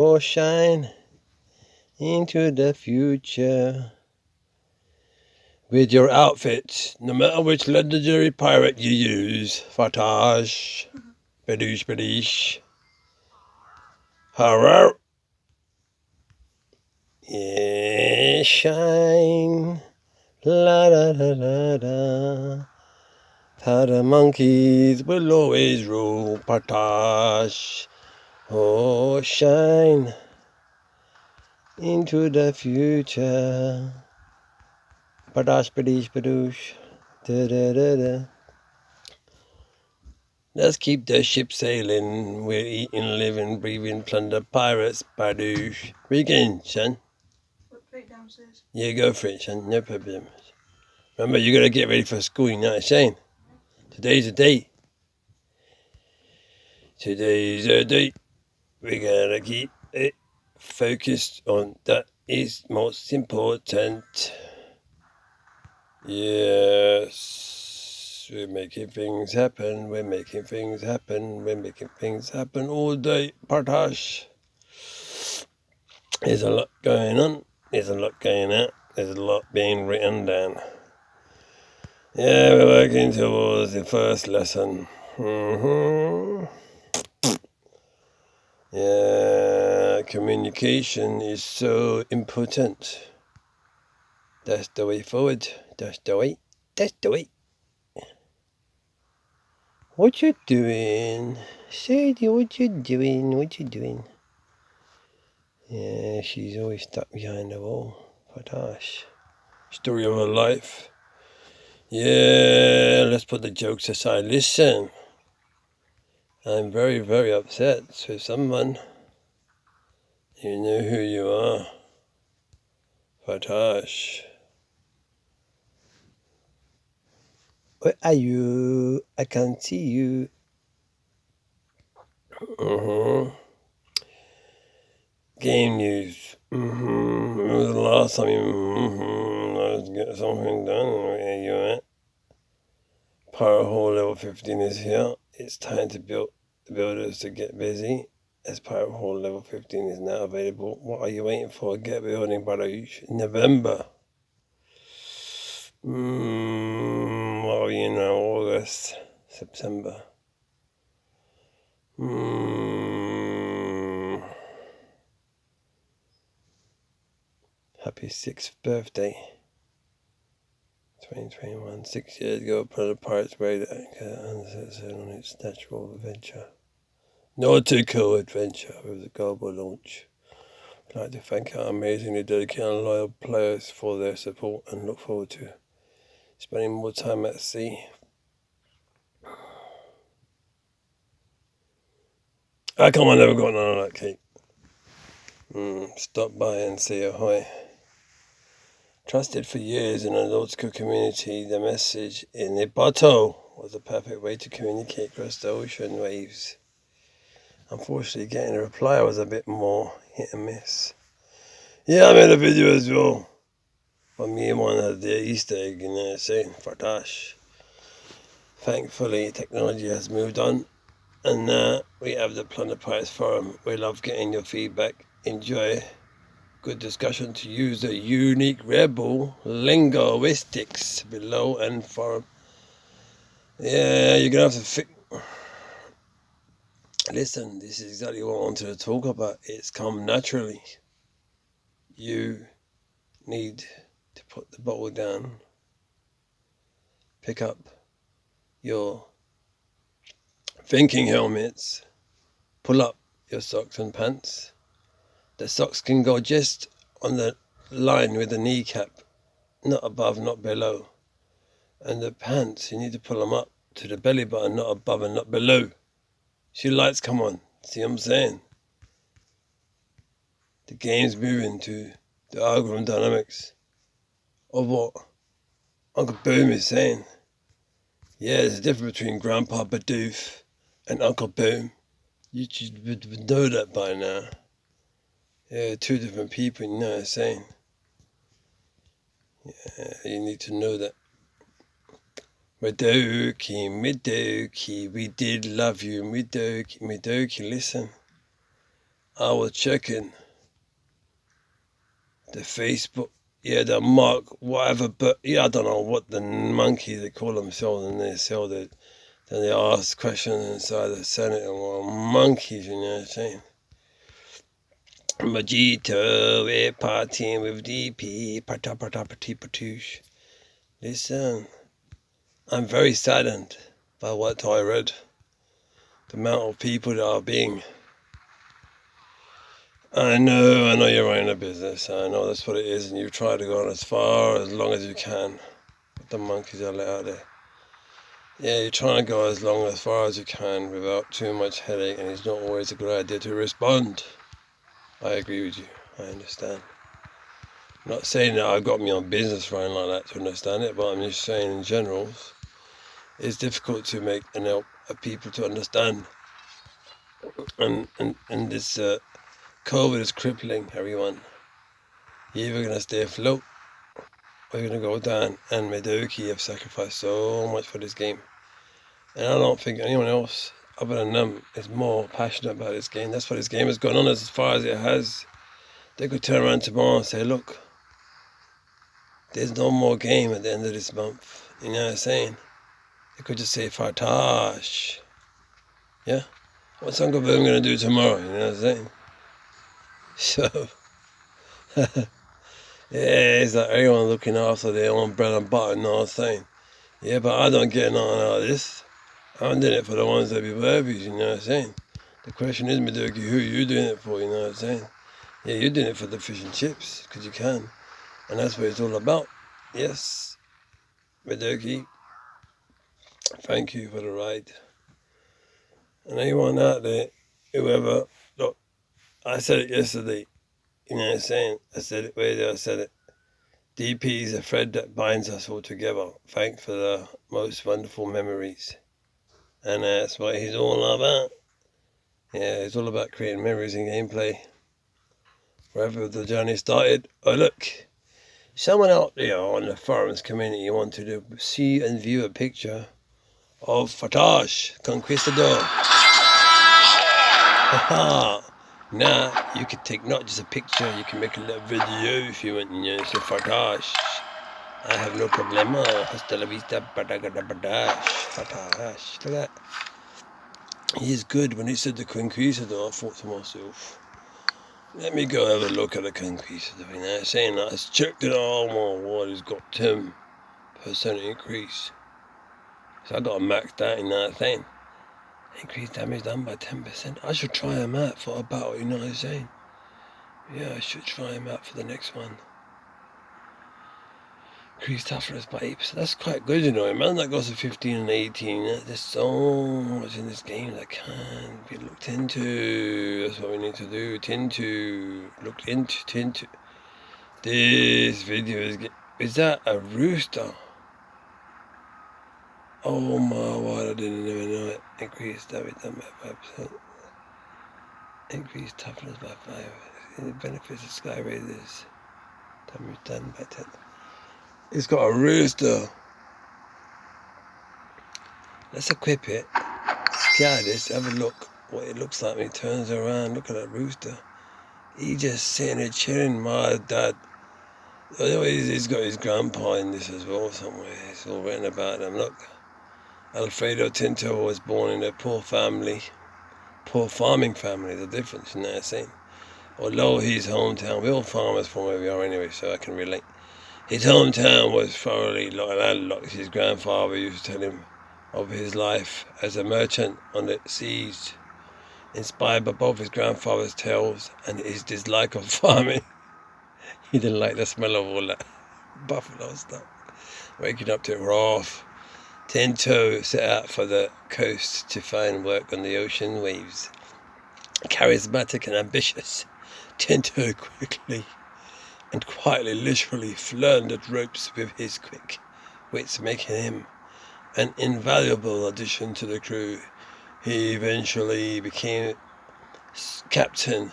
Oh, shine into the future with your outfit, no matter which legendary pirate you use. Fartage, badoosh, badoosh. Hurrah! Yeah, shine. La da da da da. How the monkeys will always rule. Partage. Oh, shine into the future. Partage, badoosh, badoosh. Da da da da. Let's keep the ship sailing. We're eating, living, breathing, plunder pirates. Badoosh. Begin, son. Put it downstairs. Yeah, go for it, son. No problem. Remember, you gotta get ready for school. You know what I'm saying? Today's the day. Today's the day. We gotta keep it focused on that is most important. Yes, we're making things happen. We're making things happen. We're making things happen all day. Partage. There's a lot going on. There's a lot going out. There's a lot being written down. Yeah, we're working towards the first lesson. Yeah, communication is so important. That's the way forward. That's the way. That's the way. What you doing? Sadie, what you doing? What you doing? Yeah, she's always stuck behind the wall. Patash. Story of her life. Yeah, let's put the jokes aside. Listen, I'm very, very upset with someone. You know who you are. Patash. Where are you? I can't see you. Game news. When was the last time you let's get something done? Where you at? Power hole level 15 is here. It's time to build the builders to get busy. As Power hole level 15 is now available. What are you waiting for? Get building by November. What are we in now? August, September. Happy 6th birthday. 2021. 6 years ago, Planet Pirates weighed anchor and set on its natural adventure. Nautical adventure with the global launch. I'd like to thank our amazingly dedicated and loyal players for their support and look forward to spending more time at sea. How come I never got none of that cake? Stop by and say ahoy. Trusted for years in the nautical community, the message in a bottle was the perfect way to communicate across the ocean waves. Unfortunately, getting a reply was a bit more hit and miss. Yeah, I made a video as well. But me and one had the Easter egg in there saying, Fardash. Thankfully, technology has moved on. And now we have the Plunder Prize Forum. We love getting your feedback. Enjoy. Good discussion to use the UniqueRebel linguistics below and forum. Yeah, you're going to have to listen, this is exactly what I wanted to talk about. It's come naturally. You need to put the bottle down, pick up your thinking helmets, pull up your socks and pants. The socks can go just on the line with the kneecap, not above, not below. And the pants, you need to pull them up to the belly button, not above and not below. See the lights come on. See what I'm saying? The game's moving to the algorithm dynamics of what Uncle Boom is saying. Yeah, there's a difference between Grandpa Badoof and Uncle Boom. You should know that by now. Yeah, two different people, you know what I'm saying? Yeah, you need to know that. Midoki, we did love you. Midoki, listen. I was checking the Facebook, the mark, whatever, but I don't know what the monkey they call themselves, and they sell the. Then they ask questions inside the Senate, and well, monkeys, you know what I'm saying? Mojito, we're partying with DP, patoosh. Listen, I'm very saddened by what I read. The amount of people that are being. I know you're running a business. I know that's what it is, and you try to go on as long as you can. But the monkeys are let out there. Yeah, you're trying to go as far as you can without too much headache, and it's not always a good idea to respond. I agree with you. I understand. I'm not saying that I've got me on business running like that to understand it, but I'm just saying in general, it's difficult to make and help people to understand. And this COVID is crippling everyone. You're either going to stay afloat or you're going to go down. And Medoki have sacrificed so much for this game. And I don't think anyone else other than them is more passionate about this game. That's why this game has gone on as far as it has. They could turn around tomorrow and say, look, there's no more game at the end of this month. You know what I'm saying? They could just say Fartash. Yeah? What's Uncle Boom going to do tomorrow? You know what I'm saying? So, it's like everyone looking after their own bread and butter, you know what I'm saying? Yeah, but I don't get nothing out of this. I'm doing it for the ones that be babies, you know what I'm saying? The question is, Medoki, who you doing it for, you know what I'm saying? Yeah, you're doing it for the fish and chips, because you can. And that's what it's all about. Yes, Medoki, thank you for the ride. And anyone out there, whoever, look, I said it yesterday, you know what I'm saying? I said it, where did I said it? DP is a thread that binds us all together. Thanks for the most wonderful memories. And that's what he's all about. Yeah, it's all about creating memories and gameplay. Wherever the journey started. Oh, look. Someone out there on the forums community wanted to see and view a picture of Fartash, Conquistador. Haha. Now, you could take not just a picture, you can make a little video if you want, you know, so Fartash. I have no problema. Hasta la vista, Fartash. Look at that. He is good. When he said the Conquistador, I thought to myself, let me go have a look at the Conquistador. You know, saying that, let's check it out. Oh my word, he's got 10% increase. So I got a maxed out in that thing. Increased damage done by 10%. I should try him out for a battle, you know what I'm saying? Yeah, I should try him out for the next one. Increased toughness by 8%. That's quite good, you know. Man, that goes to 15 and 18. There's so much in this game that can be looked into. That's what we need to do. Look into. This video is that a rooster? Oh my word, I didn't even know it. Increased damage done by 5%. Increased toughness by 5. It benefits the Sky Raiders. Damage done by 10. It's got a rooster. Let's equip it. Get this. Have a look what it looks like when he turns around. Look at that rooster. He just sitting there chilling. My dad. He's got his grandpa in this as well somewhere. It's all written about them. Look. Alfredo Tinto was born in a poor family. Poor farming family. The difference, you know what I'm saying? Although his hometown, we're all farmers from where we are anyway, so I can relate. His hometown was thoroughly landlocked. His grandfather used to tell him of his life as a merchant on the seas, inspired by both his grandfather's tales and his dislike of farming. He didn't like the smell of all that buffalo stuff. Waking up to wrath, Tinto set out for the coast to find work on the ocean waves. Charismatic and ambitious, Tinto quickly and quietly, literally learned the ropes with his quick wits, making him an invaluable addition to the crew. He eventually became captain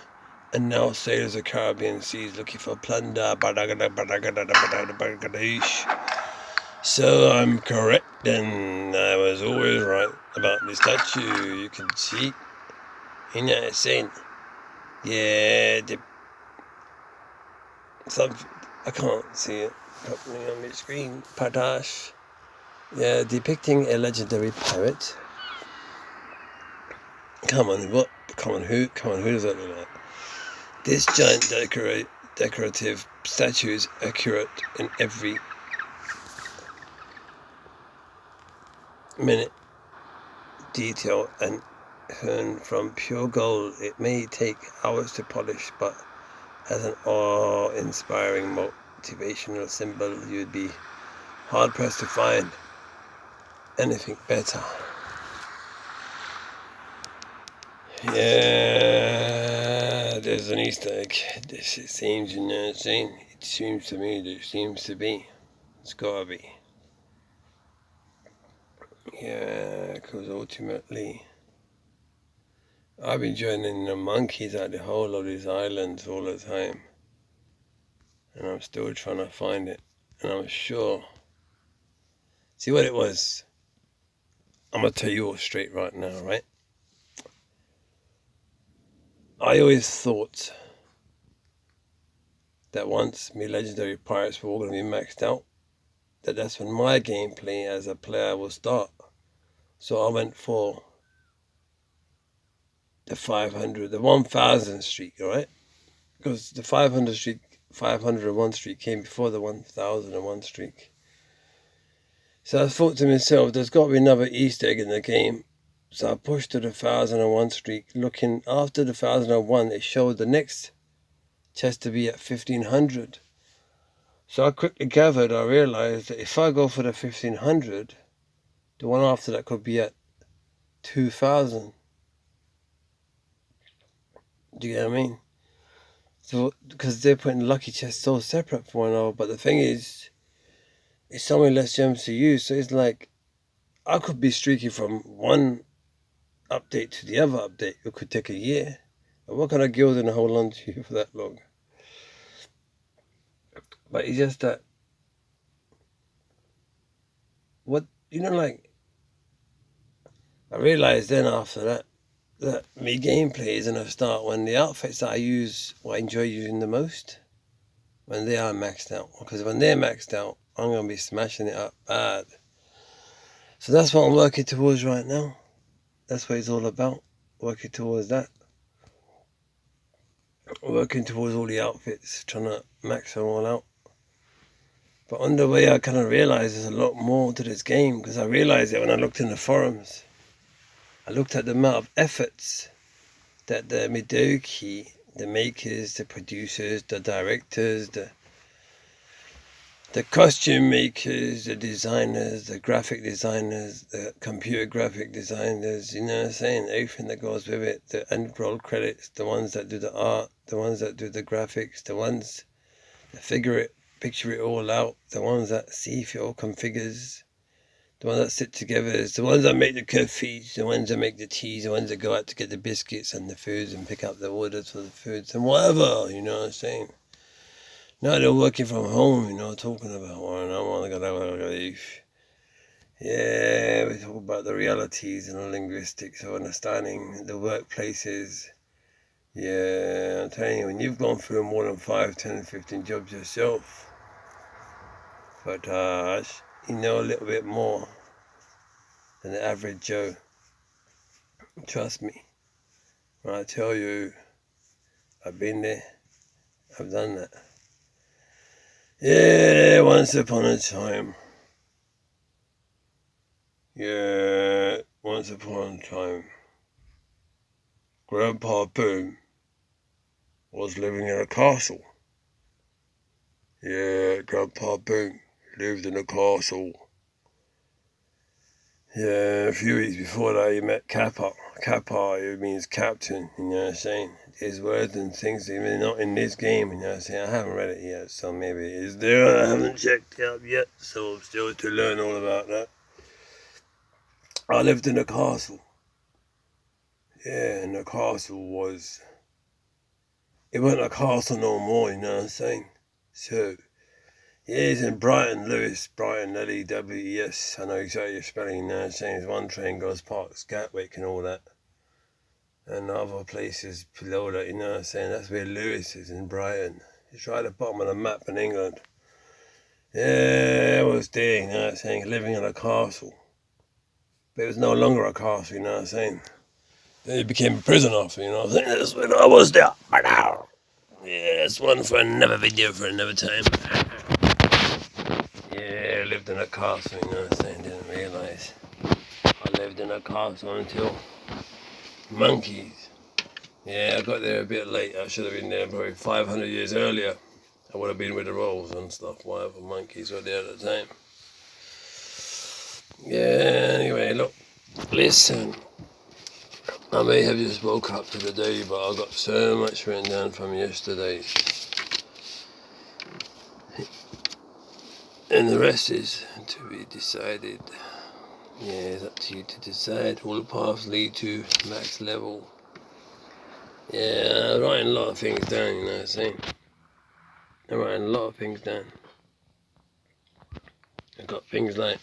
and now sails the Caribbean seas looking for plunder. So I'm correct then. I was always right about the statue. You can see in that scene. Yeah, I can't see it properly on my screen. Patash. Yeah, depicting a legendary pirate. Come on, what? Come on, who does that look like? This giant decorative statue is accurate in every minute detail and hewn from pure gold. It may take hours to polish, but as an awe-inspiring motivational symbol, you'd be hard-pressed to find anything better. Yeah, there's an Easter egg. This it seems, you know what I'm saying? It seems to me, there seems to be. It's gotta be. Yeah, because ultimately, I've been joining the monkeys at the whole of these islands all the time. And I'm still trying to find it. And I'm sure. See what it was? I'm going to tell you all straight right now, right? I always thought that once my legendary pirates were all going to be maxed out, that's when my gameplay as a player will start. So I went for the 1000 streak, alright? Because the 501 streak came before the 1001 streak. So I thought to myself, there's got to be another Easter egg in the game. So I pushed to the 1001 streak. Looking after the 1001, it showed the next chest to be at 1500. So I quickly I realized that if I go for the 1500, the one after that could be at 2000. Do you get what I mean? So, because they're putting lucky chests so separate from one another, but the thing is, it's so many less gems to use. So it's like, I could be streaking from one update to the other update. It could take a year. But what kind of guild gonna hold on to you for that long? But it's just that, like, I realized then after that my gameplay is gonna start when the outfits that I use, what I enjoy using the most, when they are maxed out. Because when they're maxed out, I'm gonna be smashing it up bad. So that's what I'm working towards right now. That's what it's all about. Working towards that. Working towards all the outfits, trying to max them all out. But on the way, I kind of realized there's a lot more to this game, because I realized it when I looked in the forums. I looked at the amount of efforts that the Midoki, the makers, the producers, the directors, the costume makers, the designers, the graphic designers, the computer graphic designers, you know what I'm saying? Everything that goes with it, the end roll credits, the ones that do the art, the ones that do the graphics, the ones that picture it all out, the ones that see if it all configures, the ones that sit together, the ones that make the coffees, the ones that make the teas, the ones that go out to get the biscuits and the foods and pick up the orders for the foods and whatever, you know what I'm saying? Now they're working from home, talking about one. Yeah, we talk about the realities and the linguistics of understanding the workplaces. Yeah, I'm telling you, when you've gone through more than 5, 10, 15 jobs yourself, but you know a little bit more than the average Joe. Trust me. When I tell you, I've been there, I've done that. Yeah, once upon a time. Yeah, once upon a time. Grandpa Boom was living in a castle. Yeah, Grandpa Boom lived in a castle. Yeah, a few weeks before that he met Kappa. Kappa, it means captain, you know what I'm saying? His words and things, even not in this game, you know what I'm saying? I haven't read it yet, so maybe it is there. I haven't checked it up yet, so I'm still to learn all about that. I lived in a castle. Yeah, and the castle was... It wasn't a castle no more, you know what I'm saying? So... Yeah, he's in Brighton, Lewis, Brighton, Lewes. I know exactly your spelling, you know what I'm saying? One train goes past Gatwick and all that. and other places below that, you know what I'm saying? That's where Lewis is in Brighton. It's right at the bottom of the map in England. Yeah, I was there, you know what I'm saying, living in a castle. But it was no longer a castle, you know what I'm saying? Then it became a prison after, you know what I'm saying? That's when I was there. Yeah, that's one for another video for another time. Yeah, I lived in a castle, you know what I'm saying? Didn't realise I lived in a castle until monkeys. Yeah, I got there a bit late. I should have been there probably 500 years earlier. I would have been with the rolls and stuff, whatever monkeys were there at the time. Yeah, anyway, look, listen. I may have just woke up to the day, but I got so much written down from yesterday. And the rest is to be decided. Yeah, it's up to you to decide. All the paths lead to max level. Yeah, I'm writing a lot of things down, you know what I'm saying? I'm writing a lot of things down. I've got things like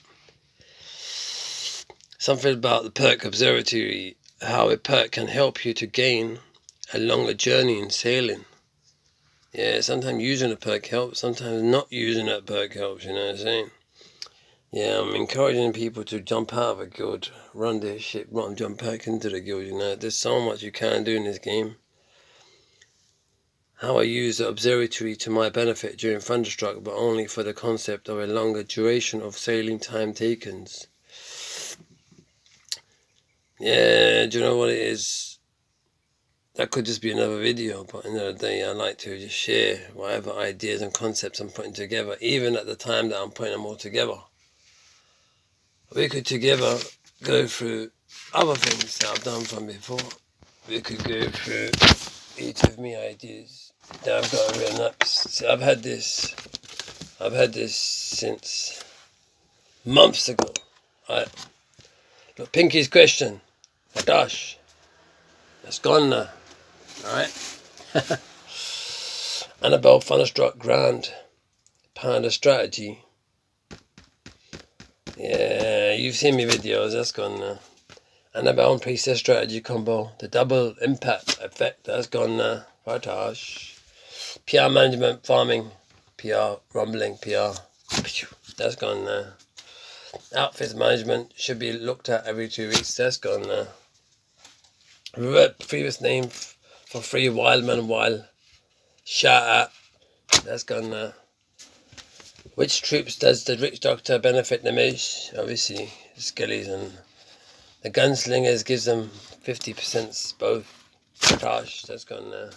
something about the perk observatory, how a perk can help you to gain a longer journey in sailing. Yeah, sometimes using a perk helps, sometimes not using that perk helps, you know what I'm saying? Yeah, I'm encouraging people to jump out of a guild, run their shit, run, jump back into the guild, you know. There's so much you can do in this game. How I use the observatory to my benefit during Thunderstruck, but only for the concept of a longer duration of sailing time taken. Yeah, do you know what it is? That could just be another video, but another day I like to just share whatever ideas and concepts I'm putting together, even at the time that I'm putting them all together. We could together go through other things that I've done from before. We could go through each of my ideas that I've got written up. See, I've had this since months ago. Right. Look, Pinky's question. Dash. That's gone now. Alright? Annabelle Thunderstruck Grand Panda Strategy. Yeah, you've seen my videos, that's gone now. Annabelle and Priestess Strategy Combo. The double impact effect, that's gone now. Partage. PR Management Farming. PR Rumbling PR. That's gone now. Outfits Management should be looked at every 2 weeks, that's gone now. Revert previous name for free Wildman Wild. Shout out. That's gone now. Which troops does the Rich Doctor benefit the most? Obviously, the Skellies, and the Gunslingers gives them 50% both. Gosh, that's gone now.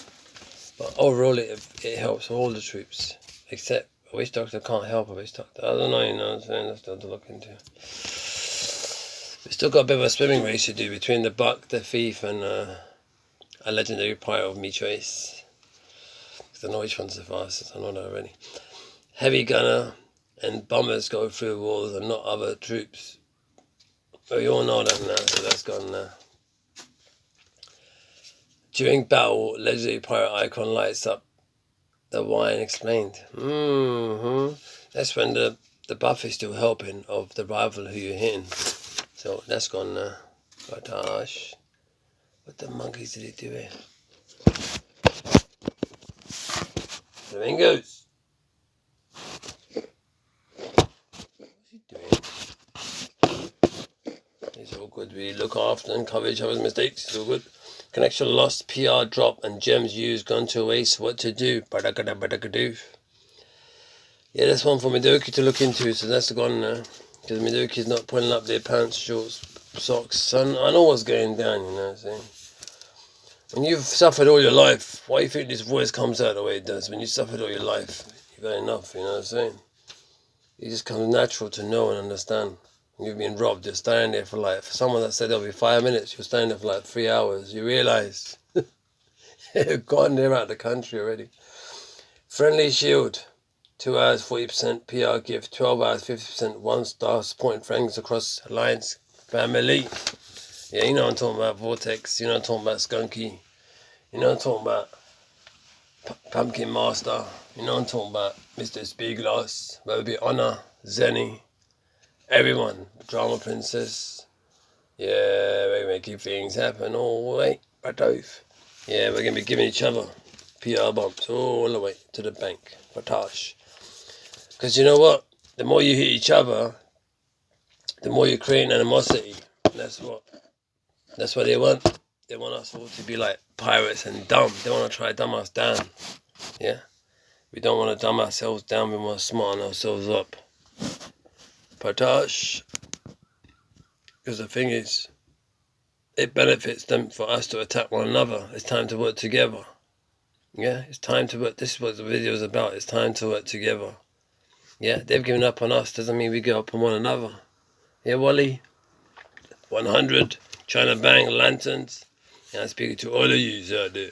But overall, it helps all the troops, except a Witch Doctor can't help a Witch Doctor. I don't know, you know what I'm saying? That's still to look into. We've still got a bit of a swimming race to do between the Buck, the Thief, and a legendary pirate of me choice. I know which one's the fastest, I know that already. Heavy gunner and bombers go through walls and not other troops. Well, you all know that now, so that's gone now. During battle, legendary pirate icon lights up the wine explained. That's when the buff is still helping of the rival who you're hitting. So that's gone now. Gosh. What the monkeys did he do here? Flamingos. What's he doing? It's all good. We look after and coverage of his mistakes. It's all good. Connection lost, PR drop, and gems used gone to waste. What to do? Yeah, that's one for Midoki to look into, so that's gone now. Because Midoki's not pulling up their pants, shorts, socks. Son, I know what's going down, you know what I'm saying? When you've suffered all your life, why do you think this voice comes out the way it does? When you suffered all your life, you've had enough, you know what I'm saying? It just comes natural to know and understand. When you've been robbed, you're standing there for like, for someone that said it'll be 5 minutes, you're standing there for like 3 hours. You realise you've gone there out of the country already. Friendly Shield. 2 hours 40% PR gift, 12 hours 50%, 1-star supporting friends across Alliance family. Yeah, you know what I'm talking about, Vortex, you know what I'm talking about, Skunky, you know what I'm talking about, Pumpkin Master, you know what I'm talking about, Mr. Speedglass, Baby Honor, Zenny, everyone, Drama Princess. Yeah, we're making things happen all the way. Radolf. Yeah, we're going to be giving each other PR bumps all the way to the bank. Fatash. Because you know what? The more you hit each other, the more you create animosity. That's what they want. They want us all to be like pirates and dumb. They want to try to dumb us down. Yeah? We don't want to dumb ourselves down. We want to smarten ourselves up. Fatash. Because the thing is, it benefits them for us to attack one another. It's time to work together. Yeah, it's time to work. This is what the video is about. It's time to work together. Yeah, they've given up on us. Doesn't mean we give up on one another. Yeah, Wally? 100. China Bang, Lanterns. Yeah, I'm speaking to all of you out there.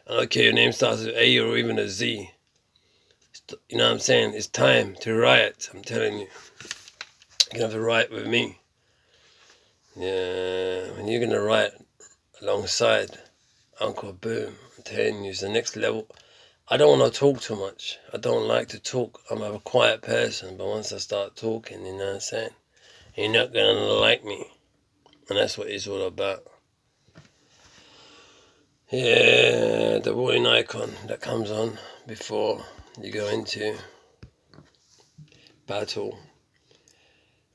I don't care your name starts with A or even a Z. You know what I'm saying? It's time to riot. I'm telling you. You're going to have to riot with me. Yeah, when you're going to riot alongside Uncle Boom, I'm telling you, it's the next level. I don't want to talk too much. I don't like to talk. I'm a quiet person, but once I start talking, you know what I'm saying? You're not going to like me. And that's what it's all about. Yeah, the warning icon that comes on before you go into battle.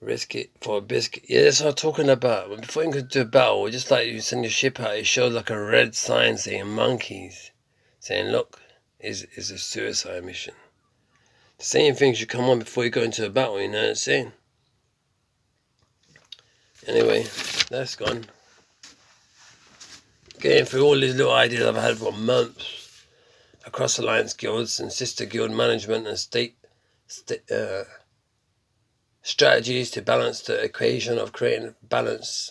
Risk it for a biscuit. Yeah, that's what I'm talking about. But before you go to a battle, just like you send your ship out, it shows like a red sign saying monkeys. Saying, look, is a suicide mission. The same thing should come on before you go into a battle, you know what I'm saying? Anyway, that's gone. Getting through all these little ideas I've had for months across alliance guilds and sister guild management and state strategies to balance the equation of creating balance,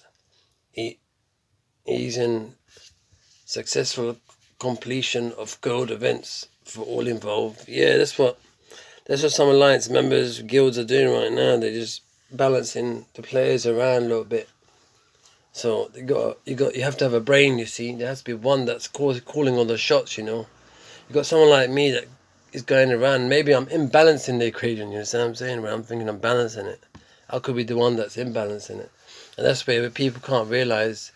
easing successful completion of guild events for all involved. Yeah, that's what some alliance members, guilds are doing right now. They're just balancing the players around a little bit. So you have to have a brain, you see. There has to be one that's calling all the shots, you know. You got someone like me that is going around. Maybe I'm imbalancing the equation, you know what I'm saying? Where I'm thinking I'm balancing it. I could be the one that's imbalancing it. And that's where people can't realise,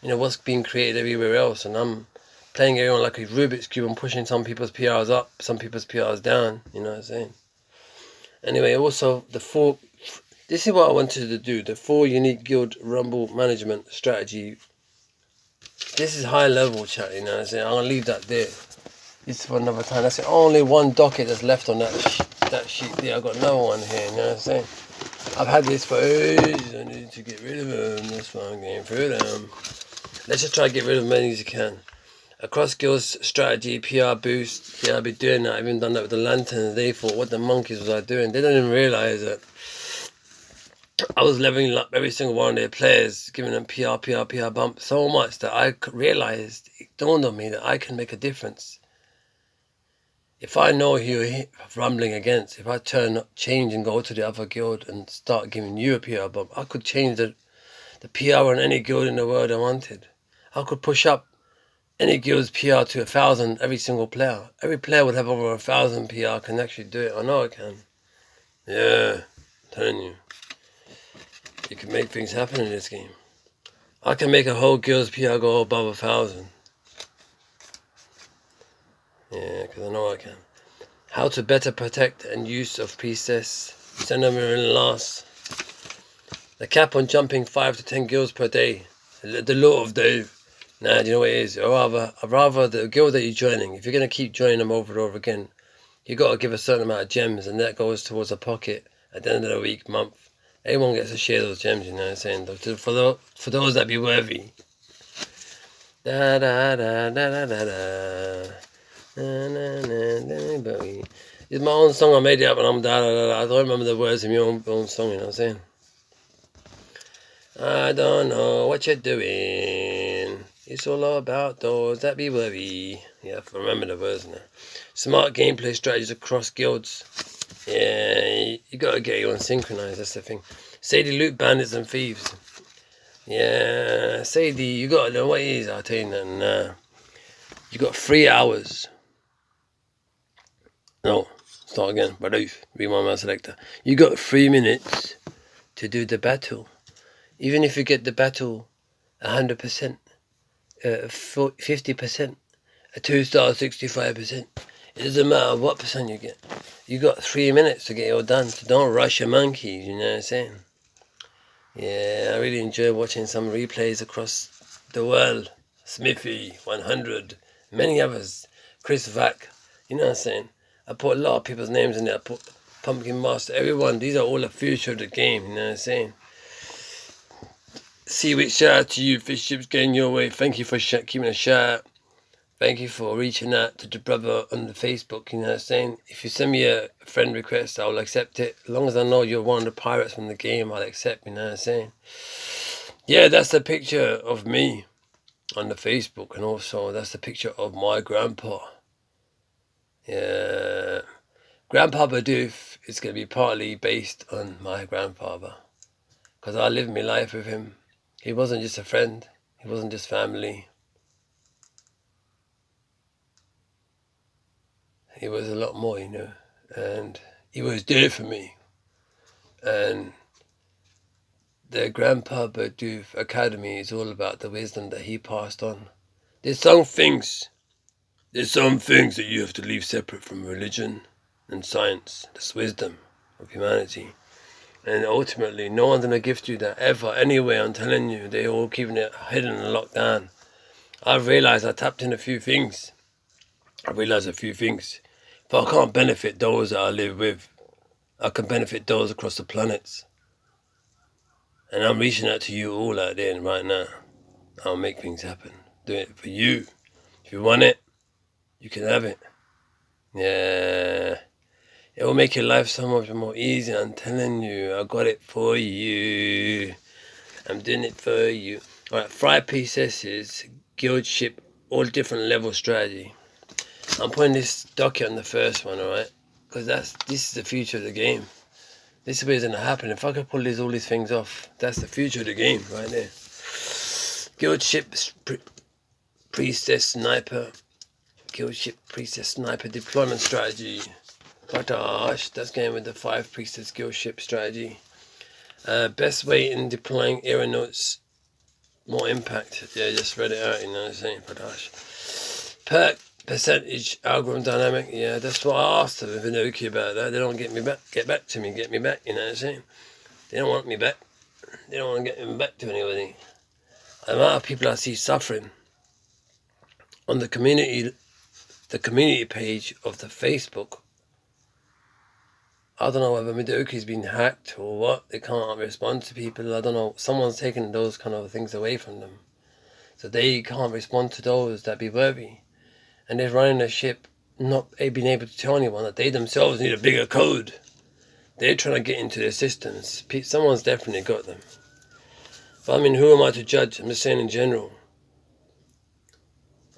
you know, what's being created everywhere else. And I'm playing everyone like a Rubik's Cube. I'm pushing some people's PRs up, some people's PRs down, you know what I'm saying? Anyway, also, this is what I wanted to do. The 4 unique guild rumble management strategy. This is high level chat, you know what I'm saying? I'm going to leave that there. It's for another time. That's the only one docket that's left on that sheet there. I've got another one here, you know what I'm saying? I've had this for ages. I need to get rid of them. That's why I'm getting through them. Let's just try to get rid of as many as you can. Across skills strategy, PR boost. Yeah, I'll be doing that. I've even done that with the lanterns. They thought, what the monkeys was I doing? They don't even realise that I was leveling up every single one of their players, giving them PR bump so much that I realised, it dawned on me that I can make a difference. If I know who you're rumbling against, if I change and go to the other guild and start giving you a PR bump, I could change the PR on any guild in the world I wanted. I could push up any guild's PR to 1,000 every single player. Every player would have over 1,000 PR, can actually do it. I know I can. Yeah, I'm telling you. You can make things happen in this game. I can make a whole guild's PR go above 1,000. Yeah, because I know I can. How to better protect and use of priestess. Send them in last. The cap on jumping 5 to 10 guilds per day. The law of Dave. Nah, do you know what it is? I'd rather the guild that you're joining, if you're going to keep joining them over and over again, you got to give a certain amount of gems, and that goes towards a pocket at the end of the week, month. Everyone gets to share those gems, you know what I'm saying? For those that be worthy. Da da da da da da da. It's my own song. I made it up, and I'm da da da. I don't remember the words of my own song. You know what I'm saying? I don't know what you're doing. It's all about those that be worthy. Yeah, I remember the words now. Smart gameplay strategies across guilds. Yeah, you gotta get your own synchronized. That's the thing. Sadie loot bandits and thieves. Yeah, Sadie, you gotta know what it is. I'll tell you that now. You got 3 hours. No, start again. Baruch, be my man selector. You got 3 minutes to do the battle. Even if you get the battle 100%, 50%, a 2-star 65%. It doesn't matter what percent you get. You got 3 minutes to get it all done, so don't rush your monkeys, you know what I'm saying? Yeah, I really enjoy watching some replays across the world. Smithy, 100, many others. Chris Vack, you know what I'm saying? I put a lot of people's names in there. I put Pumpkin Master, everyone. These are all the future of the game, you know what I'm saying? Seaweed, shout out to you. Fish chips getting your way. Thank you for keeping a shout out. Thank you for reaching out to the brother on the Facebook, you know what I'm saying? If you send me a friend request, I'll accept it. As long as I know you're one of the pirates from the game, I'll accept, you know what I'm saying? Yeah, that's the picture of me on the Facebook, and also that's the picture of my grandpa. Yeah. Grandpa Badoof is going to be partly based on my grandfather, because I lived my life with him. He wasn't just a friend, he wasn't just family. He was a lot more, you know, and he was there for me. And the Grandpa Badoof Academy is all about the wisdom that he passed on. There's some things that you have to leave separate from religion and science. That's wisdom of humanity. And ultimately, no one's going to gift you that ever, anyway. I'm telling you, they're all keeping it hidden and locked down. I've realised I tapped in a few things. If I can't benefit those that I live with, I can benefit those across the planets. And I'm reaching out to you all out there right now. I'll make things happen. Do it for you. If you want it, you can have it. Yeah. It will make your life so much more easy. I'm telling you, I got it for you. I'm doing it for you. Alright, 5 pieces, guild ship, all different level strategy. I'm putting this docket on the first one, alright? Because this is the future of the game. This is what's going to happen. If I can pull all these things off, that's the future of the game right there. Guild ship, priestess, sniper. Guild ship, priestess, sniper deployment strategy. Potash, that's going with the 5 priestess guild ship strategy. Best way in deploying aeronauts, more impact. Yeah, just read it out, you know what I'm saying? Potash. Perk, percentage, algorithm dynamic. Yeah, that's what I asked them, Unikue, about that. They don't get me back, get me back, you know what I'm saying? They don't want me back. They don't want to get me back to anybody. The amount of people I see suffering on the community page of the Facebook. I don't know whether Midoki's been hacked or what. They can't respond to people. I don't know. Someone's taken those kind of things away from them. So they can't respond to those that be worthy. And they're running a ship, not being able to tell anyone that they themselves need a bigger code. They're trying to get into their systems. Someone's definitely got them. But I mean, who am I to judge? I'm just saying in general.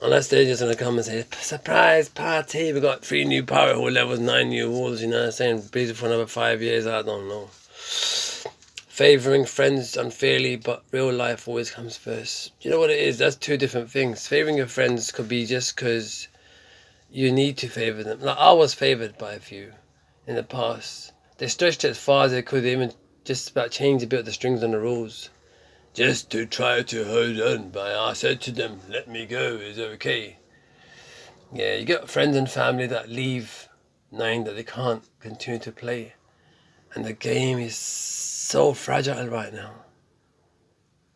Unless they're just going to come and say, surprise party, we got 3 new power hole levels, 9 new walls, you know what I'm saying? Busy for another 5 years, I don't know. Favouring friends unfairly, but real life always comes first. You know what it is? That's 2 different things. Favouring your friends could be just because you need to favour them. Like, I was favoured by a few in the past. They stretched it as far as they could, even just about change a bit of the strings on the rules. Just to try to hold on, but I said to them, let me go, it's okay. Yeah, you get friends and family that leave knowing that they can't continue to play. And the game is so fragile right now.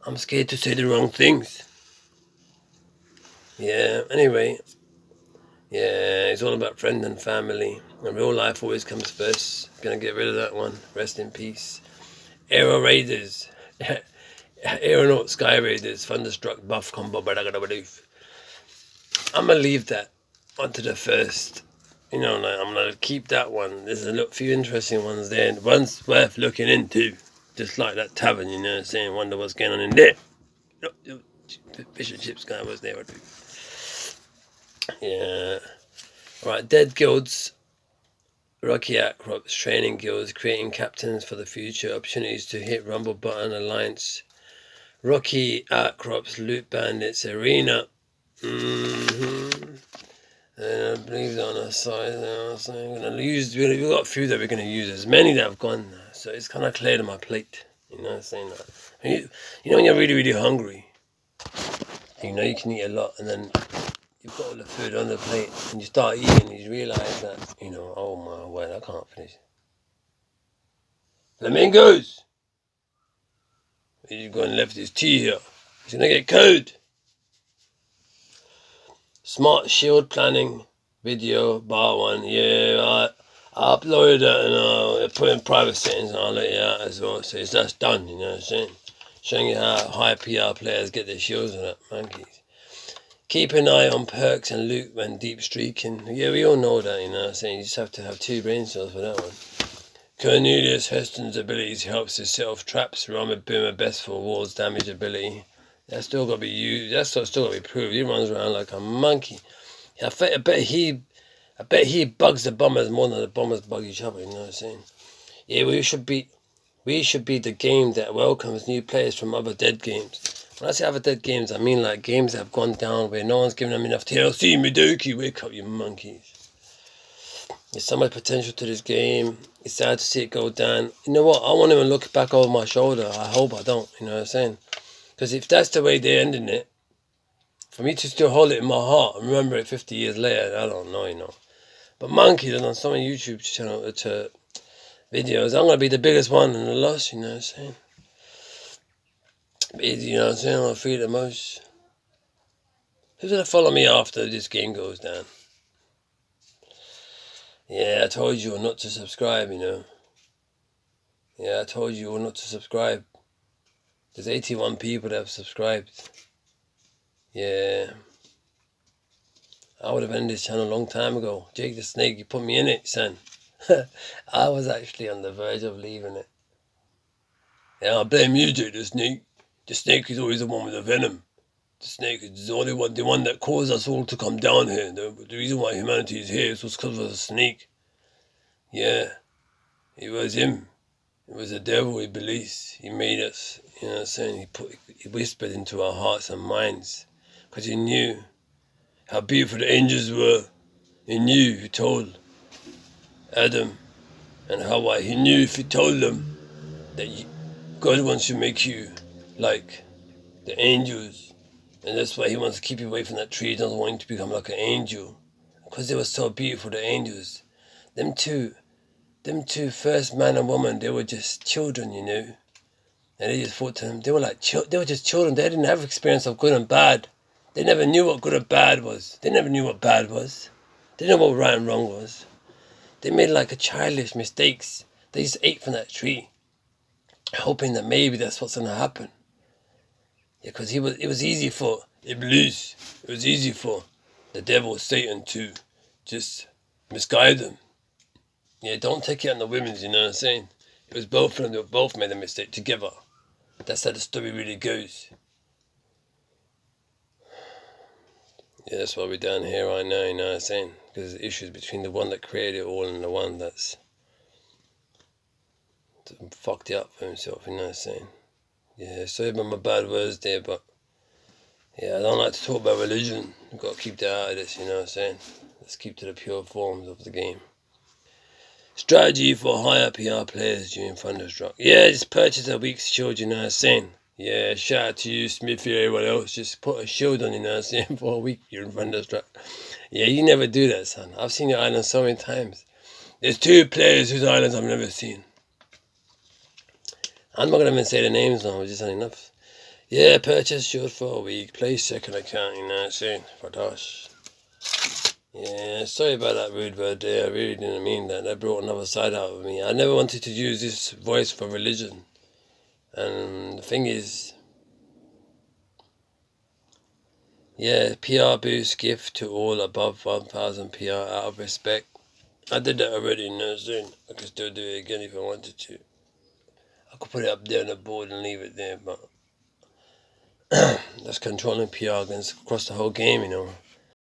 I'm scared to say the wrong things. Yeah, anyway. Yeah, it's all about friends and family. And real life always comes first. Gonna get rid of that one. Rest in peace. Aero Raiders. Aeronaut Sky Raiders, Thunderstruck, Buff Combo, I'm gonna leave that onto the first. You know, like, I'm gonna keep that one. There's a few interesting ones there, and one's worth looking into. Just like that tavern, you know what I'm saying? Wonder what's going on in there. Fish and chips guy was there. Yeah. Alright, Dead Guilds. Rocky Outcrops, training guilds, creating captains for the future, opportunities to hit Rumble Button Alliance. Rocky Outcrops, Loot Bandits, Arena. And I believe that on our side now. So I'm going to use, we've got a few that we're going to use. There's many that have gone now. So it's kind of cleared on my plate. You know what I'm saying? You know when you're really, really hungry You know you can eat a lot, and then you've got all the food on the plate, and you start eating, and you realise that, oh my word, I can't finish. Flamingos! He's gone and left his tea here. He's gonna get cold. Smart shield planning video, Part1. Yeah, I uploaded it and I put in private settings and I'll let you out as well. So that's done, you know what I'm saying? Showing you how high PR players get their shields on it, monkeys. Keep an eye on perks and loot when deep streaking. Yeah, we all know that, you know what I'm saying? You just have to have 2 brain cells for that one. Cornelius Heston's abilities helps to set off traps. Rama Boomer best for walls damage ability. That's still got to be used. That's still got to be proved. He runs around like a monkey. I bet he bugs the bombers more than the bombers bug each other. You know what I'm saying? Yeah, we should be the game that welcomes new players from other dead games. When I say other dead games, I mean like games that have gone down where no one's giving them enough TLC. Midoki, wake up, you monkeys. There's so much potential to this game. It's sad to see it go down. You know what? I won't even look back over my shoulder. I hope I don't. You know what I'm saying? Because if that's the way they're ending it, for me to still hold it in my heart and remember it 50 years later, I don't know, you know. But monkeys are on so many YouTube channel to videos. I'm gonna be the biggest one in the loss. You know what I'm saying? You know what I'm saying? I'm gonna feel the most. Who's gonna follow me after this game goes down? Yeah, I told you all not to subscribe. You know. Yeah, I told you all not to subscribe. There's 81 people that have subscribed. Yeah. I would have ended this channel a long time ago. Jake the Snake, you put me in it, son. I was actually on the verge of leaving it. Yeah, I blame you, Jake the Snake. The Snake is always the one with the venom. The Snake is the only one, the one that caused us all to come down here. The reason why humanity is here was because of the Snake. Yeah, it was him. It was the devil, Iblis. He made us, you know what I'm saying? He whispered into our hearts and minds. Because he knew how beautiful the angels were. He knew, he told Adam and Hawa, he knew if he told them that God wants to make you like the angels. And that's why he wants to keep you away from that tree. He doesn't want you to become like an angel. Because they were so beautiful, the angels. Them two, first man and woman, they were just children, you know. And they just thought to them, they were just children. They didn't have experience of good and bad. They never knew what good and bad was. They never knew what bad was. They didn't know what right and wrong was. They made like a childish mistakes. They just ate from that tree, hoping that maybe that's what's going to happen. Yeah, because it was easy for Iblis. It was easy for the devil, Satan, to just misguide them. Yeah, don't take it on the women's, you know what I'm saying? It was both of them that both made a mistake together. That's how the story really goes. Yeah, that's why we're down here right now, you know what I'm saying? Because there's issues between the one that created it all and the one that's fucked it up for himself, you know what I'm saying? Yeah, sorry about my bad words there, but yeah, I don't like to talk about religion. We've got to keep that out of this, you know what I'm saying? Let's keep to the pure forms of the game. Strategy for higher PR players during Thunderstruck. Yeah, just purchase a week's shield, you know what I'm saying? Yeah, shout out to you, Smithy, everyone else. Just put a shield on, you know what I'm saying, for a week during Thunderstruck. Yeah, you never do that, son. I've seen your island so many times. There's 2 players whose islands I've never seen. I'm not going to even say the names now, it's just not enough. Yeah, purchase shield for a week. Play second account, you know what I'm saying? For Dash. Yeah, sorry about that rude word there. I really didn't mean that. That brought another side out of me. I never wanted to use this voice for religion. And the thing is, yeah, PR boost gift to all above 1,000 PR out of respect. I did that already, you know what I'm saying? I could still do it again if I wanted to. I could put it up there on the board and leave it there, but that's controlling PR across the whole game, you know.